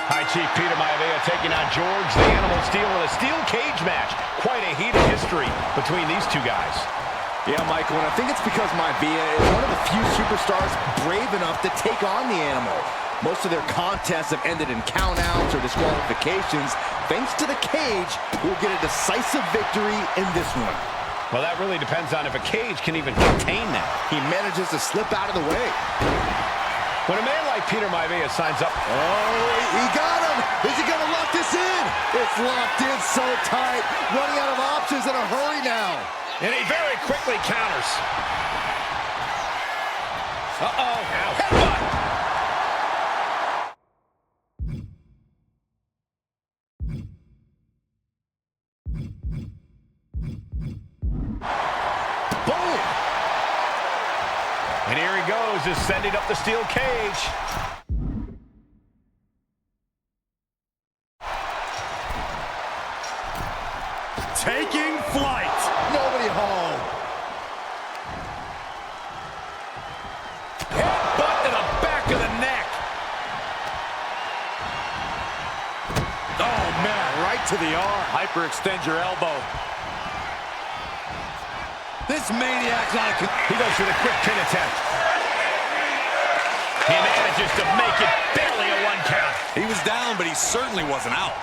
High Chief Peter Maivia taking on George the Animal Steele in a steel cage match. Quite a heated history between these two guys. Yeah, Michael, and I think it's because Maivia is one of the few superstars brave enough to take on the Animal. Most of their contests have ended in countouts or disqualifications. Thanks to the cage, we'll get a decisive victory in this one. Well, that really depends on if a cage can even contain that. He manages to slip out of the way. When a man like Peter Maivia signs up... Oh, he got him! Is he gonna lock this in? It's locked in so tight. Running out of options in a hurry now. And he very quickly counters. Uh-oh. Headbutt. Boom! And here he goes, ascending up the steel cage. Taking flight. Nobody home. Headbutt to the back of the neck. Oh, man, right to the arm. Hyperextend your elbow. This maniac's on a... He goes for the quick pin attempt. He manages to make it barely a 1 count. He was down, but he certainly wasn't out.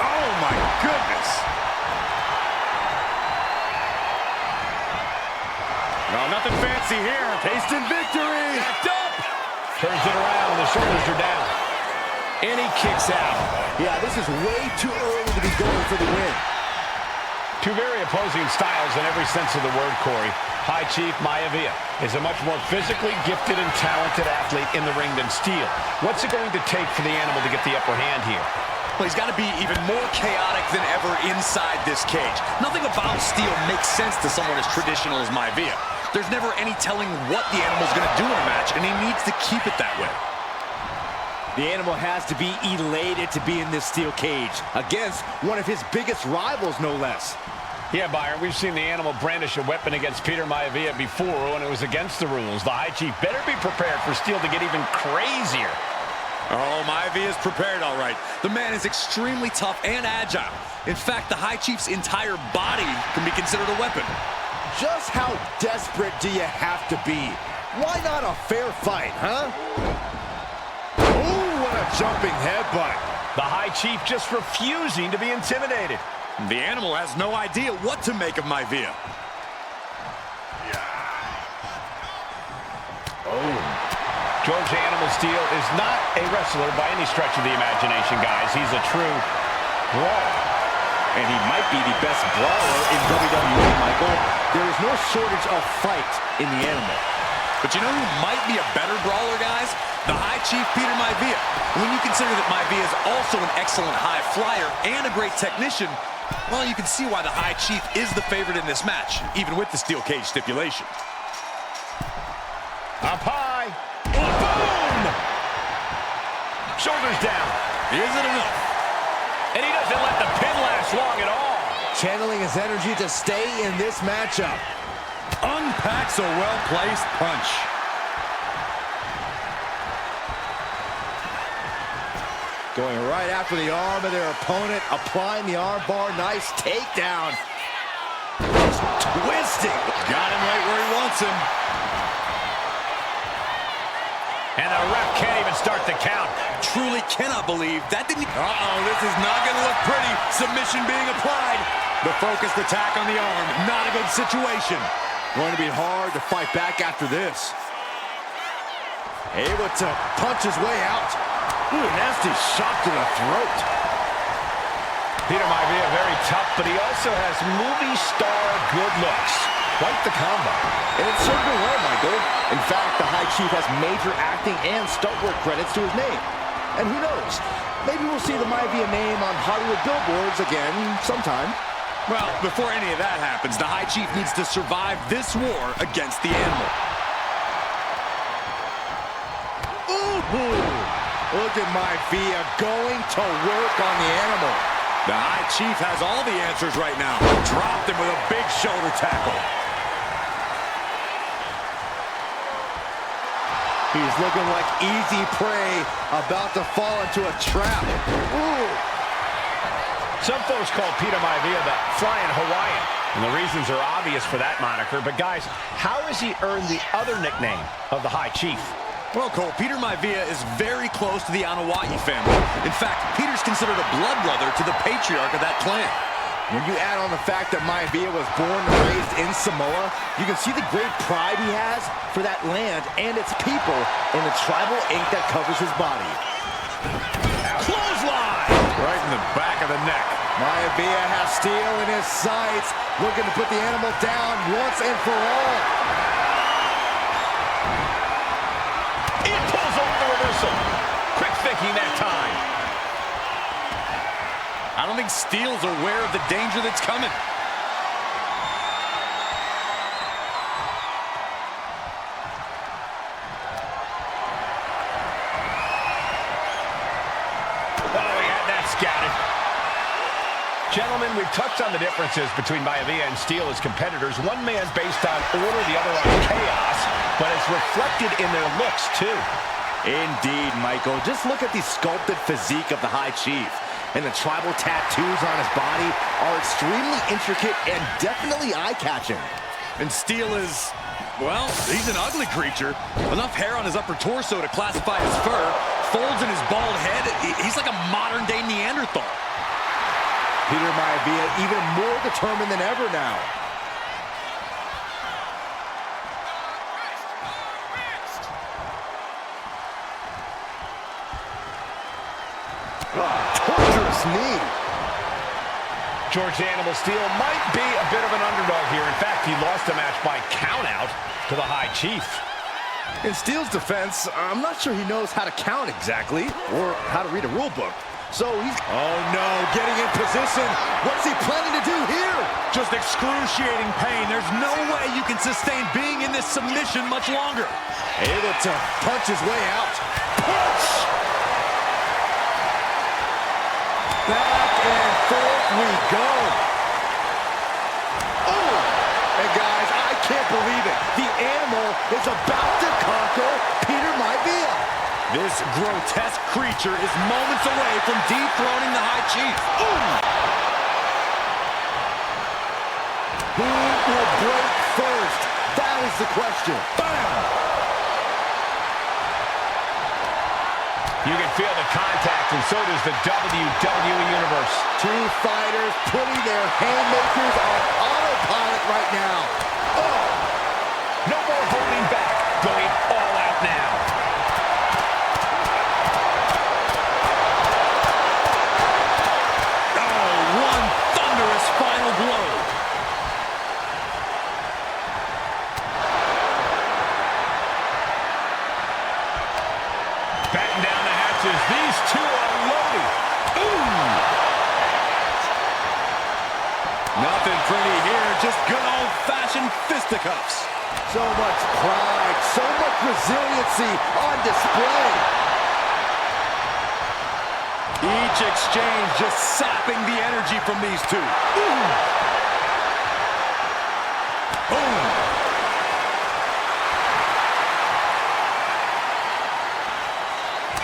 Oh, my goodness. No, nothing fancy here. Tasting victory. Backed up. Turns it around, and the shoulders are down. And he kicks out. Yeah, this is way too early to be going for the win. Two very opposing styles in every sense of the word, Corey. High Chief Maivia is a much more physically gifted and talented athlete in the ring than Steele. What's it going to take for the Animal to get the upper hand here? Well, he's got to be even more chaotic than ever inside this cage. Nothing about Steele makes sense to someone as traditional as Maivia. There's never any telling what the Animal's going to do in a match, and he needs to keep it that way. The Animal has to be elated to be in this steel cage against one of his biggest rivals, no less. Yeah, Byron, we've seen the Animal brandish a weapon against Peter Maivia before when it was against the rules. The High Chief better be prepared for Steele to get even crazier. Oh, Maivia is prepared, all right. The man is extremely tough and agile. In fact, the High Chief's entire body can be considered a weapon. Just how desperate do you have to be? Why not a fair fight, huh? Oh, what a jumping headbutt. The High Chief just refusing to be intimidated. The Animal has no idea what to make of Maivia. Oh. George the Animal Steele is not a wrestler by any stretch of the imagination, guys. He's a true brawler. And he might be the best brawler in WWE, Michael. There is no shortage of fight in the Animal. But you know who might be a better brawler, guys? The High Chief Peter Maivia. When you consider that Maivia is also an excellent high flyer and a great technician, well, you can see why the High Chief is the favorite in this match, even with the steel cage stipulation. Up high. Boom! Shoulders down. Is it enough? And he doesn't let the pin last long at all. Channeling his energy to stay in this matchup. Unpacks a well-placed punch. Going right after the arm of their opponent, applying the arm bar. Nice takedown. Twisting. Got him right where he wants him. And the ref can't even start the count. Truly cannot believe that didn't... Uh-oh, this is not going to look pretty. Submission being applied. The focused attack on the arm. Not a good situation. Going to be hard to fight back after this. Able to punch his way out. Ooh, nasty shot to the throat. Peter Maivia very tough, but he also has movie star good looks. Quite the combo. And it served him well, Michael. In fact, the High Chief has major acting and stunt work credits to his name. And who knows? Maybe we'll see the Maivia name on Hollywood billboards again sometime. Well, before any of that happens, the High Chief needs to survive this war against the Animal. Ooh! Look at Maivia going to work on the Animal. The High Chief has all the answers right now. Dropped him with a big shoulder tackle. He's looking like easy prey, about to fall into a trap. Ooh. Some folks call Peter Maivia the Flying Hawaiian, and the reasons are obvious for that moniker. But guys, how has he earned the other nickname of the High Chief? Well, Cole, Peter Maivia is very close to the Anoa'i family. In fact, Peter's considered a blood brother to the patriarch of that clan. When you add on the fact that Maivia was born and raised in Samoa, you can see the great pride he has for that land and its people in the tribal ink that covers his body. Clothesline! Right in the back of the neck. Maivia has steel in his sights, looking to put the animal down once and for all. He pulls off the reversal. Quick thinking that time. I don't think Steele's aware of the danger that's coming. Gentlemen, we've touched on the differences between Maivia and Steele as competitors. One man's based on order, the other on chaos, but it's reflected in their looks, too. Indeed, Michael. Just look at the sculpted physique of the High Chief. And the tribal tattoos on his body are extremely intricate and definitely eye-catching. And Steele is, well, he's an ugly creature. Enough hair on his upper torso to classify as fur, folds in his bald head. He's like a modern-day Neanderthal. Peter Maivia even more determined than ever now. Torturous knee. George the Animal Steele might be a bit of an underdog here. In fact, he lost the match by countout to the High Chief. In Steele's defense, I'm not sure he knows how to count exactly or how to read a rule book. So he's... Oh, no, getting in position. What's he planning to do here? Just excruciating pain. There's no way you can sustain being in this submission much longer. Able to punch his way out. Punch! Back and forth we go. Oh! And guys, I can't believe it. The animal is about to conquer Peter Maivia. This grotesque creature is moments away from dethroning the High Chief. Ooh. Who will break first? That is the question. Bam! You can feel the contact, and so does the WWE Universe. Two fighters putting their haymakers on autopilot right now. Oh! No more holding back. Going all out now. Final blow. Batten down the hatches. These two are loaded. Ooh! Nothing pretty here. Just good old-fashioned fisticuffs. So much pride, so much resiliency on display. Each exchange just sapping the energy from these two. Ooh. Boom.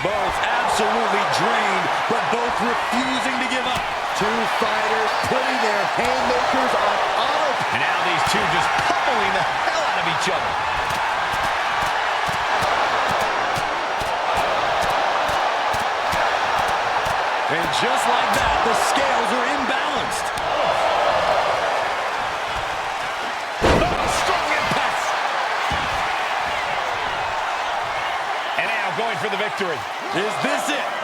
Both absolutely drained, but both refusing to give up. Two fighters putting their haymakers on autopilot. And now these two just pummeling the hell out of each other. And just like that, the scales are imbalanced. Oh, strong impact. And now going for the victory. Is this it?